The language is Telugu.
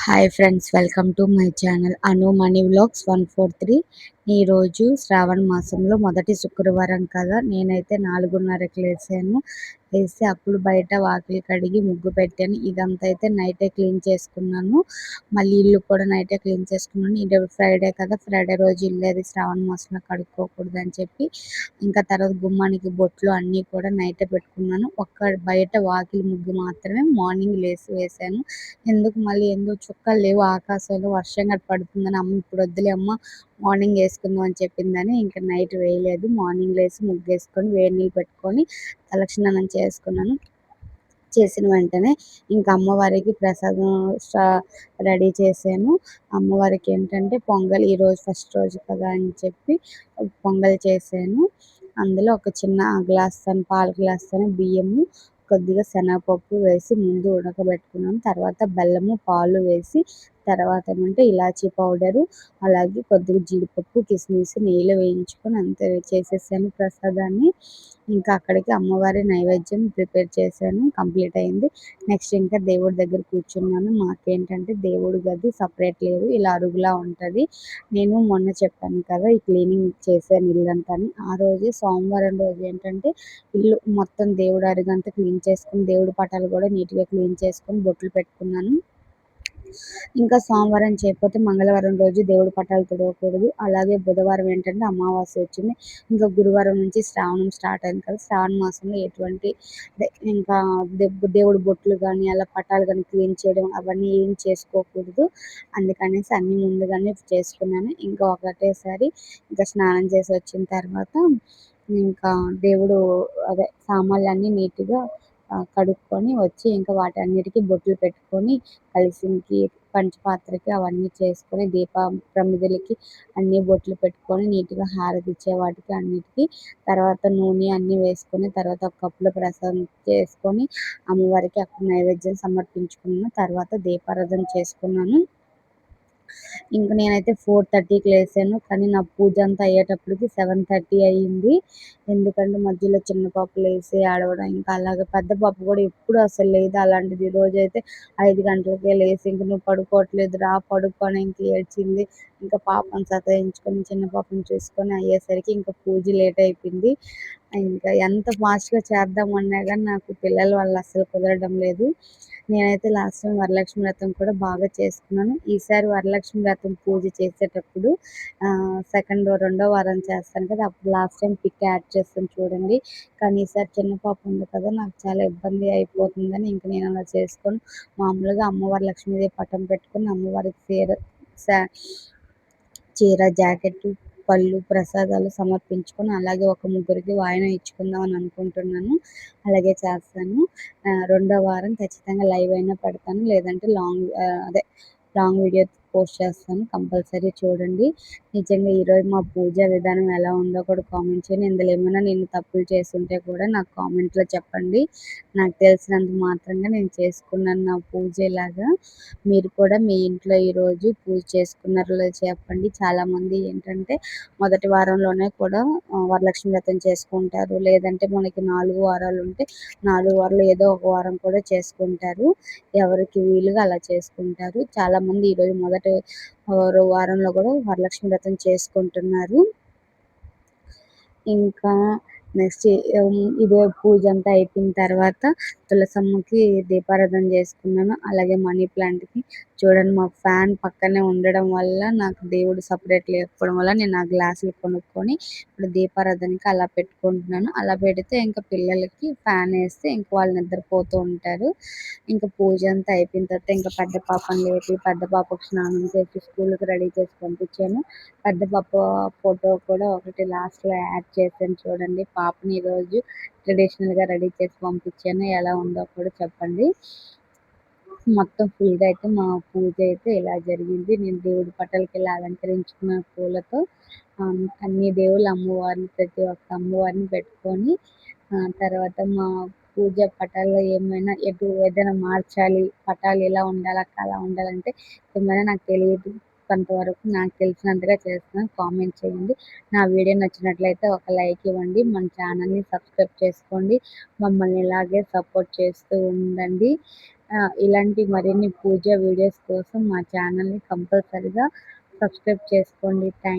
Hi friends, welcome to my channel Anu money vlogs 143. ఈరోజు శ్రావణ మాసంలో మొదటి శుక్రవారం కదా. నేనైతే 4:30కి లేసి అప్పుడు బయట వాకిలి కడిగి ముగ్గు పెట్టాను. ఇదంతా అయితే నైటే క్లీన్ చేసుకున్నాను. మళ్ళీ ఇల్లు కూడా నైటే క్లీన్ చేసుకున్నాను. ఇది ఫ్రైడే కదా, ఫ్రైడే రోజు ఇల్లు అది శ్రావణ మాసంలో కడుక్కోకూడదు అని చెప్పి ఇంకా తర్వాత గుమ్మానికి బొట్లు అన్నీ కూడా నైటే పెట్టుకున్నాను. బయట వాకిలి ముగ్గు మాత్రమే మార్నింగ్ లేసి వేశాను. ఎందుకు చుక్కలు లేవు ఆకాశంలో, వర్షం గట్ట పడుతుందని అమ్మ ఇప్పుడు వద్దులే అమ్మ మార్నింగ్ వేసుకుందాం అని చెప్పిందని ఇంకా నైట్ వేయలేదు. మార్నింగ్ లేసి ముగ్గేసుకొని వేడి నీళ్ళు పెట్టుకొని తలస్నానం చేసుకున్నాను. చేసిన వెంటనే ఇంకా అమ్మవారికి ప్రసాదం రెడీ చేశాను. అమ్మవారికి ఏంటంటే పొంగల్, ఈరోజు ఫస్ట్ రోజు కదా అని చెప్పి పొంగల్ చేశాను. అందులో ఒక చిన్న పాల గ్లాస్తోనే బియ్యము, కొద్దిగా శనగపప్పు వేసి ముందు ఉడకబెట్టుకున్నాను. తర్వాత బెల్లము, పాలు వేసి తర్వాత ఏమంటే ఇలాచీ పౌడరు, అలాగే కొద్దిగా జీడిపప్పు, కిస్మిస్ నెయ్యిలో వేయించుకొని అంతే చేసేసాను ప్రసాదాన్ని. ఇంకా అక్కడికి అమ్మవారి నైవేద్యం ప్రిపేర్ చేశాను, కంప్లీట్ అయింది. నెక్స్ట్ ఇంకా దేవుడి దగ్గర కూర్చున్నాను. మాకేంటంటే దేవుడి గది సపరేట్ లేదు, ఇలా అరుగులా ఉంటుంది. నేను మొన్న చెప్పాను కదా ఈ క్లీనింగ్ చేశాను ఇల్లంతా. ఆ రోజు సోమవారం రోజు ఏంటంటే ఇల్లు మొత్తం దేవుడి అరుగంతా క్లీన్ చేసుకుని, దేవుడి పటాలు కూడా నీట్గా క్లీన్ చేసుకొని బొట్లు పెట్టుకున్నాను. ఇంకా సోమవారం చేయకపోతే మంగళవారం రోజు దేవుడి పటాలు తుడవకూడదు. అలాగే బుధవారం ఏంటంటే అమావాస్య వచ్చింది. ఇంకా గురువారం నుంచి శ్రావణం స్టార్ట్ అయింది కదా. శ్రావణ మాసంలో ఎటువంటి ఇంకా దేవుడి బొట్లు కానీ అలా పటాలు కానీ క్లీన్ చేయడం అవన్నీ ఏం చేసుకోకూడదు. అందుకనేసి అన్ని ముందుగానే చేసుకున్నాను. ఇంకా ఒకటేసారి ఇంకా స్నానం చేసి వచ్చిన తర్వాత ఇంకా దేవుడు సామాన్లన్నీ నీట్గా కడుక్కొని వచ్చి ఇంకా వాటన్నిటికీ బొట్లు పెట్టుకొని కలిసింకి, పంచపాత్రకి అవన్నీ చేసుకొని ప్రమిదలకి అన్నీ బొట్లు పెట్టుకొని నీట్గా హారతి ఇచ్చే వాటికి అన్నిటికీ తర్వాత నూనె అన్నీ వేసుకొని తర్వాత ఒక కప్పులో ప్రసాదం చేసుకొని అమ్మవారికి అక్కడ నైవేద్యం సమర్పించుకున్నాను. తర్వాత దీపారాధన చేసుకున్నాను. ఇంక నేనైతే 4:30కి లేసాను. కానీ నా పూజ అంతా అయ్యేటప్పటికి 7:30 అయ్యింది. ఎందుకంటే మధ్యలో చిన్న పాప లేసి ఏడవడం, ఇంకా అలాగే పెద్ద పాప కూడా ఎప్పుడు అసలు లేదు. అలాంటిది ఈరోజైతే 5 గంటలకే లేసి ఇంక నువ్వు పడుకోవట్లేదు రా పడుకో అని ఇంక ఏడ్చింది. ఇంకా పాపను సతాయించుకొని చిన్న పాపను చూసుకొని అయ్యేసరికి ఇంకా పూజ లేట్ అయిపోయింది. ఇంకా ఎంత ఫాస్ట్‌గా చేద్దామన్నా గానీ నాకు పిల్లల వల్ల అస్సలు కుదరడం లేదు. నేనైతే లాస్ట్ టైం వరలక్ష్మి వ్రతం కూడా బాగా చేసుకున్నాను. ఈసారి వరలక్ష్మి వ్రతం పూజ చేసేటప్పుడు రెండో వారం చేస్తాను కదా, అప్పుడు లాస్ట్ టైం పిక్ యాడ్ చేస్తాను చూడండి. కానీ ఈసారి చిన్న పాప ఉంది కదా, నాకు చాలా ఇబ్బంది అయిపోతుందని ఇంక నేను అలా చేసుకొని మామూలుగా అమ్మవారి లక్ష్మీదేవి పటం పెట్టుకొని అమ్మవారికి చీర, జాకెట్టు, పళ్ళు, ప్రసాదాలు సమర్పించుకొని అలాగే ఒక ముగ్గురికి వాయనం ఇచ్చుకుందాం అని అనుకుంటున్నాను. అలాగే చేస్తాను. రెండో వారం ఖచ్చితంగా లైవ్ అయినా పెడతాను, లేదంటే లాంగ్ వీడియో పోస్ట్ చేస్తాను. కంపల్సరీ చూడండి. నిజంగా ఈరోజు మా పూజా విధానం ఎలా ఉందో కూడా కామెంట్ చేయండి. ఇందులో ఏమైనా నేను తప్పులు చేసుంటే కూడా నాకు కామెంట్లో చెప్పండి. నాకు తెలిసినంత మాత్రంగా నేను చేసుకున్నాను నా పూజ ఇలాగా. మీరు కూడా మీ ఇంట్లో ఈరోజు పూజ చేసుకున్నారో లేదో చెప్పండి. చాలామంది ఏంటంటే మొదటి వారంలోనే కూడా వరలక్ష్మి వ్రతం చేసుకుంటారు. లేదంటే మనకి 4 వారాలు ఉంటే 4 వారాలు ఏదో ఒక వారం కూడా చేసుకుంటారు. ఎవరికి వీలుగా అలా చేసుకుంటారు. చాలామంది ఈరోజు మొదటి వారంలో కూడా వరలక్ష్మి వ్రతం చేసుకుంటున్నారు. ఇంకా నెక్స్ట్ ఇదే పూజ అంతా అయిపోయిన తర్వాత తులసమ్మకి దీపారాధన చేసుకున్నాను. అలాగే మనీ ప్లాంట్కి చూడండి, మా ఫ్యాన్ పక్కనే ఉండడం వల్ల నాకు దేవుడు సపరేట్ లేకపోవడం వల్ల నేను ఆ గ్లాసులు కొనుక్కొని ఇప్పుడు దీపారాధనకి అలా పెట్టుకుంటున్నాను. అలా పెడితే ఇంకా పిల్లలకి ఫ్యాన్ వేస్తే ఇంక వాళ్ళు నిద్రపోతూ ఉంటారు. ఇంకా పూజ అంతా అయిపోయిన తర్వాత ఇంకా పెద్ద పాపను లేపి పెద్ద పాపకు స్నానం చేసి స్కూల్కి రెడీ చేసి పంపించాను. పెద్ద పాప ఫోటో కూడా ఒకటి లాస్ట్లో యాడ్ చేశాను చూడండి. పాపని ఈరోజు ట్రెడిషనల్గా రెడీ చేసి పంపించాను. ఎలా ఉందో కూడా చెప్పండి. మొత్తం ఫుల్గా అయితే మా పూజ అయితే ఇలా జరిగింది. నేను దేవుడి పటాలకి ఇలా అలంకరించుకున్న పూలతో అన్ని దేవుళ్ళ అమ్మవారిని, ప్రతి ఒక్క అమ్మవారిని పెట్టుకొని తర్వాత మా పూజ పటాల్లో ఏదైనా మార్చాలి, పటాలు ఇలా ఉండాలి అక్క అలా ఉండాలంటే ఏమైనా నాకు తెలియదు. కొంతవరకు నాకు తెలిసినంతగా చేస్తున్నాను. కామెంట్ చేయండి. నా వీడియో నచ్చినట్లయితే ఒక లైక్ ఇవ్వండి. మన ఛానల్ని సబ్స్క్రైబ్ చేసుకోండి. మమ్మల్ని ఇలాగే సపోర్ట్ చేస్తూ ఉండండి. ఇలాంటి మరిన్ని పూజ వీడియోస్ కోసం మా ఛానల్ని కంపల్సరిగా సబ్స్క్రైబ్ చేసుకోండి. థ్యాంక్